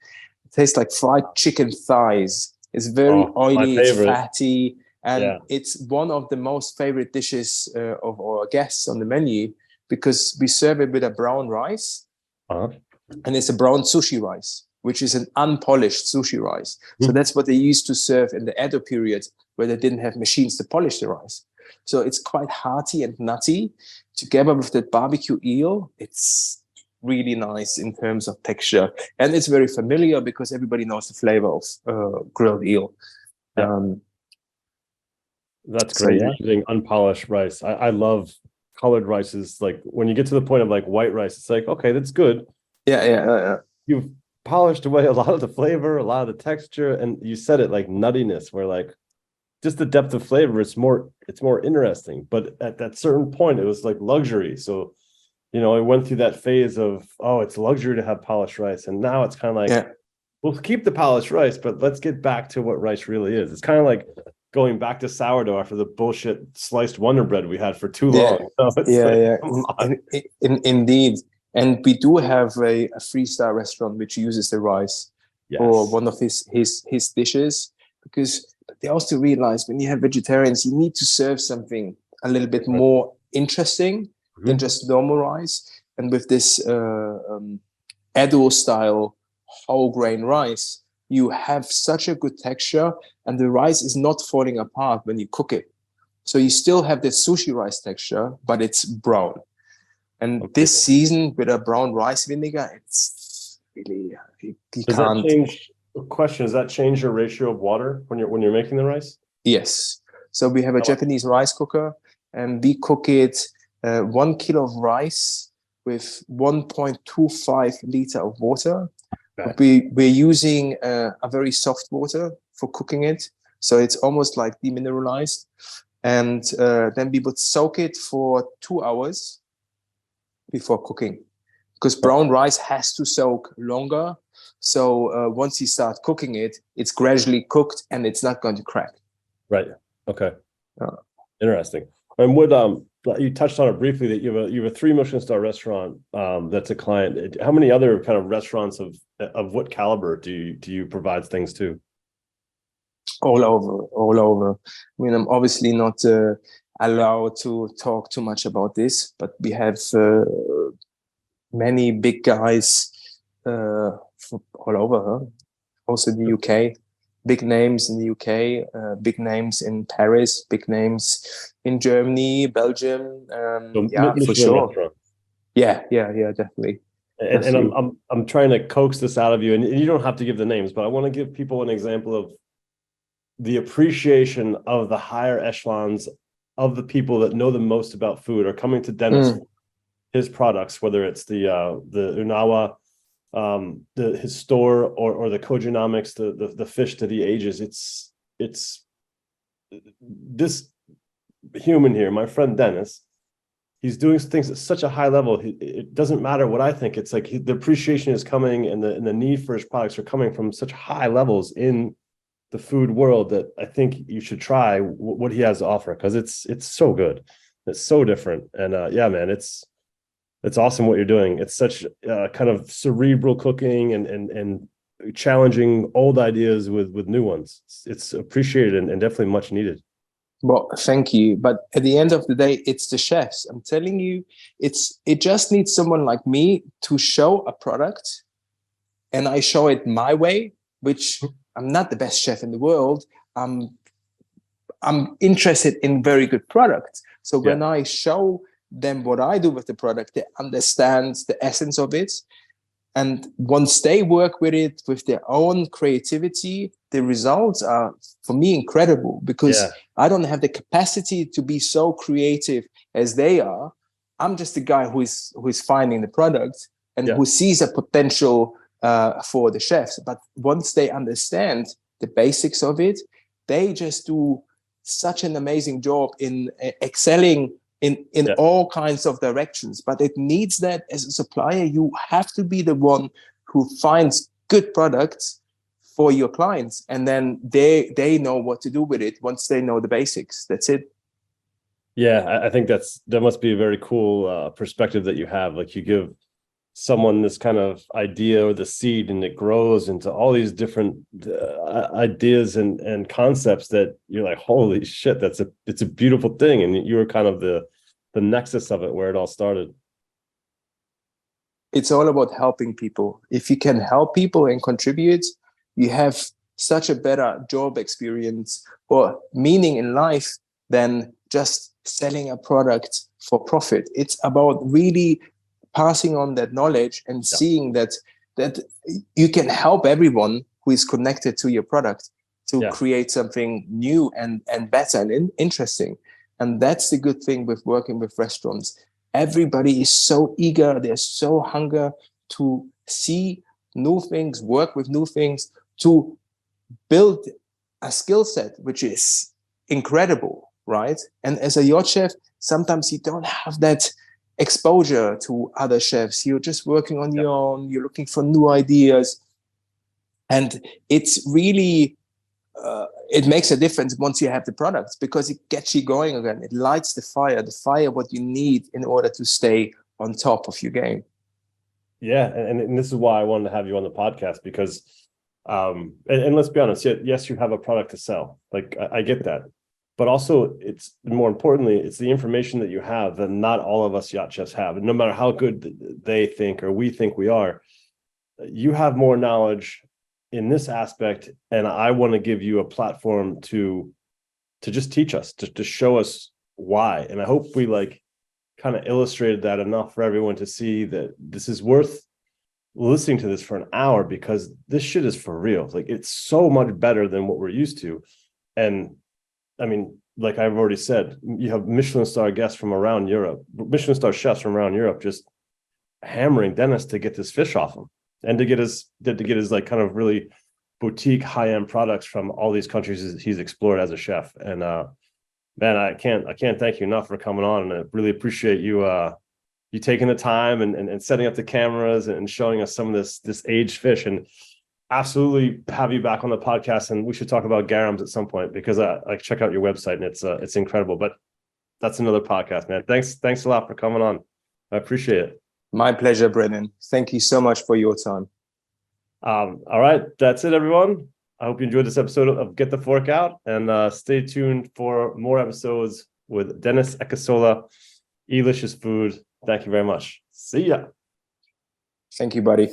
It tastes like fried chicken thighs. It's very oily, it's fatty, and it's one of the most favorite dishes of our guests on the menu because we serve it with a brown rice. And it's a brown sushi rice, which is an unpolished sushi rice. So that's what they used to serve in the Edo period, where they didn't have machines to polish the rice. So it's quite hearty and nutty. Together with the barbecue eel, it's really nice in terms of texture. And it's very familiar because everybody knows the flavor of grilled eel. That's great. So, using unpolished rice. I love colored rices. Like when you get to the point of like white rice, it's like, okay, that's good. You've polished away a lot of the flavor, a lot of the texture, and you said it like nuttiness, where like just the depth of flavor, it's more interesting. But at that certain point, it was like luxury. So, I went through that phase of, it's luxury to have polished rice. And now it's kind of like, we'll keep the polished rice, but let's get back to what rice really is. It's kind of like going back to sourdough after the bullshit sliced Wonder Bread we had for too long. Indeed. And we do have a 3-star restaurant which uses the rice for one of his dishes, because they also realize when you have vegetarians, you need to serve something a little bit more interesting than just normal rice. And with this Edo style whole grain rice, you have such a good texture, and the rice is not falling apart when you cook it. So you still have the sushi rice texture, but it's brown. And this season with a brown rice vinegar, it's really you can't. Does that change your ratio of water when you're making the rice? Yes. So we have a Japanese rice cooker, and we cook it 1 kilo of rice with 1.25 liter of water. We're using a very soft water for cooking it, so it's almost like demineralized. And then we would soak it for 2 hours before cooking, because brown rice has to soak longer. So once you start cooking it, it's gradually cooked and it's not going to crack. Right. Okay. Interesting. And what you touched on it briefly, that you have a 3 Michelin star restaurant that's a client. How many other kind of restaurants of what caliber do you provide things to? All over. I mean, I'm obviously not allowed to talk too much about this, but we have many big guys all over, also in the UK, big names in the UK, big names in Paris, big names in Germany, Belgium. For sure. Restaurant. Yeah, definitely. And I'm trying to coax this out of you, and you don't have to give the names, but I want to give people an example of the appreciation of the higher echelons of the people that know the most about food are coming to Dennis, his products, whether it's the Unawa, his store, or the Kojinomics, the fish to the ages. It's this human here, my friend Dennis, he's doing things at such a high level. It doesn't matter what I think. It's like the appreciation is coming, and the need for his products are coming from such high levels in the food world that I think you should try what he has to offer, because it's so good. It's so different. And yeah, man, it's awesome what you're doing. It's such kind of cerebral cooking and challenging old ideas with new ones. It's appreciated and definitely much needed. Well, thank you. But at the end of the day, it's the chefs. I'm telling you, it just needs someone like me to show a product, and I show it my way, which I'm not the best chef in the world. I'm interested in very good products. So when I show them what I do with the product, they understand the essence of it. And once they work with it with their own creativity, the results are, for me, incredible, because I don't have the capacity to be so creative as they are. I'm just the guy who is finding the product and who sees a potential for the chefs. But once they understand the basics of it, they just do such an amazing job in excelling in all kinds of directions. But it needs that as a supplier, you have to be the one who finds good products for your clients, and then they know what to do with it once they know the basics. That's it. Yeah, I think that must be a very cool perspective that you have. Like, you give someone this kind of idea or the seed, and it grows into all these different ideas and concepts that you're like, holy shit, it's a beautiful thing. And you were kind of the nexus of it, where it all started. It's all about helping people. If you can help people and contribute, you have such a better job experience or meaning in life than just selling a product for profit. It's about really passing on that knowledge and seeing that you can help everyone who is connected to your product to create something new and better and interesting. And that's the good thing with working with restaurants. Everybody is so eager, they're so hungry to see new things, work with new things, to build a skill set which is incredible, right? And as a yacht chef, sometimes you don't have that exposure to other chefs. You're just working on your own, you're looking for new ideas. And it's really, it makes a difference once you have the products, because it gets you going again. It lights the fire what you need in order to stay on top of your game. Yeah, and this is why I wanted to have you on the podcast, because and let's be honest, yes, you have a product to sell. Like, I get that. But also, it's more importantly, it's the information that you have that not all of us yacht chefs have. And no matter how good they think or we think we are, you have more knowledge in this aspect. And I want to give you a platform to just teach us, to show us why. And I hope we kind of illustrated that enough for everyone to see that this is worth listening to this for an hour, because this shit is for real. Like, it's so much better than what we're used to. And I mean, like I've already said, you have Michelin star guests from around Europe, Michelin star chefs from around Europe, just hammering Dennis to get this fish off him, and to get his like kind of really boutique high-end products from all these countries he's explored as a chef. And man, I can't thank you enough for coming on, and I really appreciate you taking the time and setting up the cameras and showing us some of this aged fish. And absolutely have you back on the podcast, and we should talk about garums at some point, because I check out your website and it's incredible. But that's another podcast, man. Thanks a lot for coming on. I appreciate it. My pleasure, Brennan. Thank you so much for your time. All right, that's it, everyone. I hope you enjoyed this episode of Get the Fork Out, and stay tuned for more episodes with Dennis Ekasola, Elicious Food. Thank you very much. See ya. Thank you, buddy.